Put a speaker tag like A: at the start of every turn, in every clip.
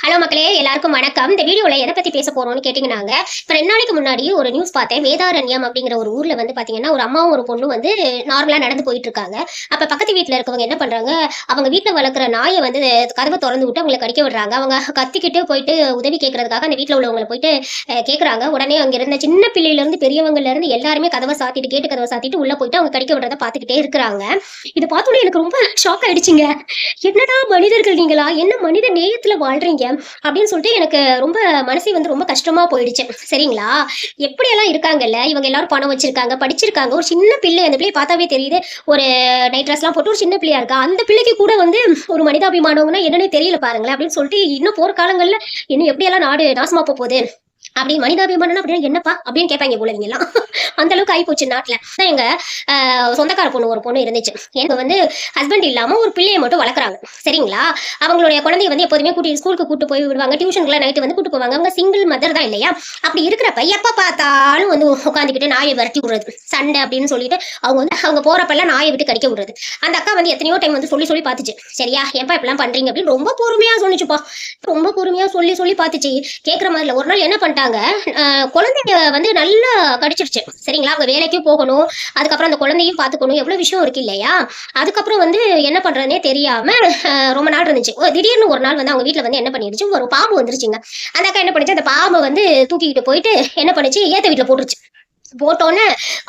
A: Hello மக்களே, எல்லாருக்கும் வணக்கம். இந்த வீடியோல எதை பத்தி பேச போறோம்னு கேட்டீங்கன்னாங்க, இப்ப 2 நாளைக்கு முன்னாடி ஒரு நியூஸ் பார்த்தேன். வேதாரண்யம் அப்படிங்கிற ஒரு ஊர்ல வந்து பாத்தீங்கன்னா, ஒரு அம்மாவும் ஒரு பொண்ணும் வந்து நார்மலா நடந்து போயிட்டு இருக்காங்க. அப்ப பக்கத்து வீட்ல இருக்கவங்க என்ன பண்றாங்க, அவங்க வீட்ல வளர்க்குற நாய வந்து கதவ தொறந்து விட்டு அவங்கள கடிக்க விடுறாங்க. அவங்க கத்திக்கிட்டு போயிட்டு உதவி கேட்கறதுக்காக அந்த வீட்ல உள்ளவங்கள போயிட்டு கேட்கறாங்க. உடனே அங்க இருந்த சின்ன பிள்ளையில இருந்து பெரியவங்கல இருந்து எல்லாருமே கதவ சாத்திட்டு கேட்டு கதவ சாத்திட்டு உள்ள போயிட்டு அவங்க கடிக்க விடுறத பாத்துக்கிட்டே இருக்கிறாங்க. இது பார்த்தோன்னே எனக்கு ரொம்ப ஷாக் ஆயிடுச்சுங்க. என்னடா மனிதர்கள் நீங்களா? என்ன மனித நேயத்துல வாழ்றீங்க? அப்படின்னு சொல்லிட்டு எனக்கு ரொம்ப மனசே வந்து ரொம்ப கஷ்டமா போயிடுச்சு. சரிங்களா? எப்படியெல்லாம் இருக்காங்கல்ல, இவங்க எல்லாரும் பணம் வச்சிருக்காங்க, படிச்சிருக்காங்க. ஒரு சின்ன பிள்ளை, அந்த பிள்ளைய பார்த்தாவே தெரியுது. ஒரு நைட் ட்ரெஸ்லாம் போட்டு ஒரு சின்ன பிள்ளையா இருக்கா. அந்த பிள்ளைக்கு கூட வந்து ஒரு மனிதாபிமானம்னா என்னன்னே தெரியல பாருங்களேன். அப்படின்னு சொல்லிட்டு இன்னும் போற காலங்கள்ல இன்னும் எப்படியெல்லாம் நாடு நாசமா போகுது. அப்படி மனிதாபிமானம் அப்படின்னா என்னப்பா அப்படின்னு கேட்பாங்க போல இவங்க எல்லாம். அந்த அளவுக்கு ஆயிப்போச்சு நாட்டுல. எங்க சொந்தக்கார பொண்ணு ஒரு பொண்ணு இருந்துச்சு. எனக்கு வந்து ஹஸ்பண்ட் இல்லாம ஒரு பிள்ளையை மட்டும் வளர்க்குறாங்க. சரிங்களா? அவங்களுடைய குழந்தைய வந்து எப்போதுமே ஸ்கூலுக்கு கூட்டு போய் விடுவாங்க. டியூஷனுக்குலாம் நைட்டு வந்து கூட்டு போவாங்க. அவங்க சிங்கிள் மதர் தான் இல்லையா? அப்படி இருக்கிறப்ப எப்ப பார்த்தாலும் வந்து உட்காந்துக்கிட்டு நாயை விரட்டி விடுறது, சண்டை அப்படின்னு சொல்லிட்டு அவங்க வந்து அவங்க போறப்பெல்லாம் நாயை விட்டு கடிக்க விடுறது. அந்த அக்கா வந்து எத்தனையோ டைம் வந்து சொல்லி சொல்லி பார்த்துச்சு. சரியா? ஏன்பா இப்படிலாம் பண்றீங்க அப்படின்னு ரொம்ப பொறுமையா சொன்னிச்சுப்பா. ரொம்ப பொறுமையா சொல்லி சொல்லி பார்த்துச்சு. கேட்குற மாதிரி இல்லை. ஒரு நாள் என்ன பண்ணிட்டாங்க, குழந்தைங்க வந்து நல்லா கடிச்சிருச்சு. சரிங்களா? அவங்க வேலைக்கும் போகணும், அதுக்கப்புறம் அந்த குழந்தையும் பார்த்துக்கணும், எவ்வளவு விஷயம் இருக்கு இல்லையா? அதுக்கப்புறம் வந்து என்ன பண்றதுனே தெரியாம ரொம்ப நாள் இருந்துச்சு. திடீர்னு ஒரு நாள் வந்து அவங்க வீட்டுல வந்து என்ன பண்ணிடுச்சு, ஒரு பாம்பு வந்துருச்சுங்க. அந்த அக்கா என்ன பண்ணுச்சு, அந்த பாம்பை வந்து தூக்கிக்கிட்டு போயிட்டு என்ன பண்ணுச்சு, ஏத்த வீட்டுல போட்டுருச்சு. போட்டோன்னே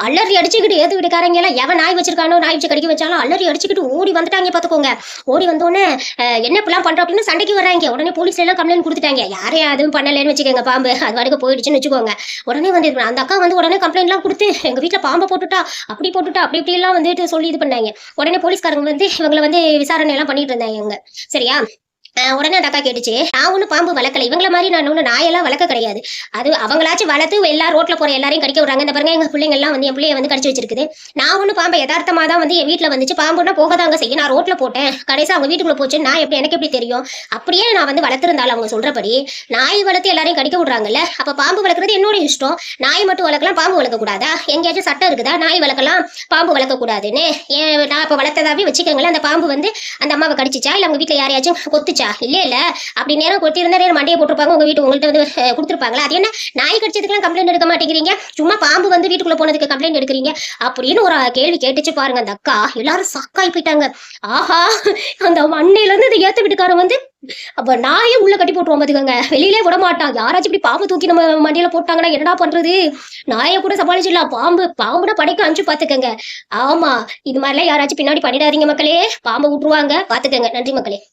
A: அலறி அடிச்சுக்கிட்டு ஏத்து வீட்டுக்காரங்க எல்லாம் எவன் நாய் வச்சிருக்கானோ, நாய் வச்சு கடிக்க வச்சாலும் அலறி அடிச்சுக்கிட்டு ஓடி வந்துட்டாங்க பாத்துக்கோங்க. ஓடி வந்தோடனே என்ன இப்பெல்லாம் பண்றோம் அப்படின்னு சண்டைக்கு வர்றாங்க. உடனே போலீஸ்ல எல்லாம் கம்ப்ளைண்ட் கொடுத்துட்டாங்க. யாரையும் அதுவும் பண்ணலன்னு வச்சுக்கோங்க, பாம்பு அது வாடகை போயிடுச்சுன்னு வச்சுக்கோங்க. உடனே வந்து அந்த அக்கா வந்து உடனே கம்ப்ளைண்ட் எல்லாம் கொடுத்து எங்க வீட்டுல பாம்பை போட்டுட்டா, அப்படி போட்டுட்டா, அப்படி இப்படி எல்லாம் வந்துட்டு சொல்லி இது பண்ணாங்க. உடனே போலீஸ்காரங்க வந்து இவங்களை வந்து விசாரணை எல்லாம் பண்ணிட்டு இருந்தாங்க. சரியா? உடனே அந்த அக்கா கேட்டுச்சு, நான் ஒன்னும் பாம்பு வளர்க்கல, இவங்கள மாதிரி நான் ஒன்னும் நாயெல்லாம் வளர்க்க கிடையாது. அது அவங்களாச்சும் வளர்த்து எல்லா ரோட்ல போற எல்லாரையும் கடிக்க விடுறாங்க. இந்த பாருங்க, எங்க பிள்ளைங்க எல்லாம் வந்து என் பிள்ளைய வந்து கடிச்சு வச்சிருக்குது. நான் ஒன்னும் பாம்பை யதார்த்தமா தான் வந்து என் வீட்டுல வந்துச்சு. பாம்புன்னா போகதாங்க செய்யும். நான் ரோட்ல போட்டேன், கடைசி அவங்க வீட்டுக்குள்ள போச்சு. நான் எப்படி, எனக்கு எப்படி தெரியும்? அப்படியே நான் வந்து வளர்த்திருந்தாலும் அவங்க சொல்றபடி நாய் வளர்த்து எல்லாரையும் கடிக்க விடுறாங்கல்ல, அப்ப பாம்பு வளர்க்குறது என்னோட இஷ்டம். நாய் மட்டும் வளர்க்கலாம், பாம்பு வளர்க்க கூடாதா? எங்கேயாச்சும் சட்டம் இருக்குதா நாய் வளர்க்கலாம் பாம்பு வளர்க்க கூடாதுன்னு? ஏன் நான் இப்ப வளர்த்ததாவே வச்சுக்கோங்களேன், அந்த பாம்பு வந்து அந்த அம்மாவை கடிச்சிச்சா, இல்ல அவங்க வீட்டுல யாரையாச்சும் கொத்துச்சா? இல்ல அப்படி நேரம் கொட்டி இருந்தா நேரம் மண்டையை போட்டிருப்பாங்க, உங்க வீட்டு உங்கள்கிட்ட வந்து கொடுத்துருப்பாங்களா? அது என்ன நாய் கடிச்சதுக்கெல்லாம் கம்ப்ளைண்ட் எடுக்க மாட்டேங்கிறீங்க, சும்மா பாம்பு வந்து வீட்டுக்குள்ள போனதுக்கு கம்ப்ளைண்ட் எடுக்கிறீங்க அப்படின்னு ஒரு கேள்வி கேட்டுச்சு பாருங்க அந்த அக்கா. எல்லாரும் சக்காய் போயிட்டாங்க. ஆஹா, அந்த அன்னையில இருந்து இந்த ஏத்த வீட்டுக்காரன் வந்து அப்ப நாயே உள்ள கட்டி போட்டுருவோம் பாத்துக்கோங்க, வெளியிலே விட மாட்டான். யாராச்சும் இப்படி பாம்பு தூக்கி நம்ம மண்டியில போட்டாங்கன்னா என்னடா பண்றது? நாயை கூட சமாளிச்சிடலாம், பாம்புனா படைக்க அனுப்பிச்சு பாத்துக்கங்க. ஆமா, இது மாதிரிலாம் யாராச்சும் பின்னாடி பண்ணிடாதீங்க மக்களே, பாம்பை விட்டுருவாங்க பாத்துக்கங்க. நன்றி மக்களே.